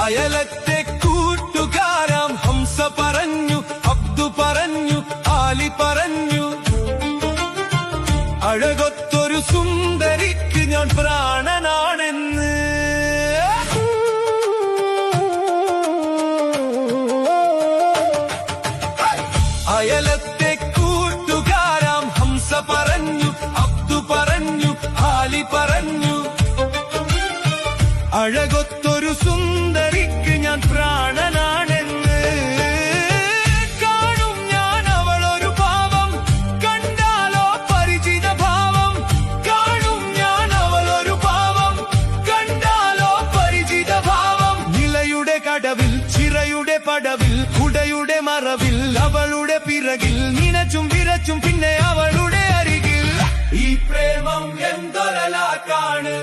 അയലത്തെ കൂട്ടുകാരാം ഹംസ പറഞ്ഞു, അബ്ദു പറഞ്ഞു, ആലി പറഞ്ഞു, അഴകൊത്തൊരു സുന്ദരിക്ക് ഞാൻ പ്രാണനാണെന്ന്. അയലത്തെ കൂട്ടുകാരാം ഹംസ പറഞ്ഞു, അബ്ദു പറഞ്ഞു, ആലി പറഞ്ഞു, അഴകൊത്തൊരു സുന്ദരിക്ക് ഞാൻ പ്രാണനാണെന്ന്. കാണും ഞാൻ അവളൊരു ഭാവം, കണ്ടാലോ പരിചിത ഭാവം. കാണും ഞാൻ അവളൊരു ഭാവം, കണ്ടാലോ പരിചിത ഭാവം. നിലയുടെ കടവിൽ, ചിറയുടെ പടവിൽ, കുടയുടെ മറവിൽ, അവളുടെ പിറകിൽ നിനച്ചും വിരച്ചും പിന്നെ അവളുടെ അരികിൽ. ഈ പ്രേമം എന്തൊരലാക്കാണ്.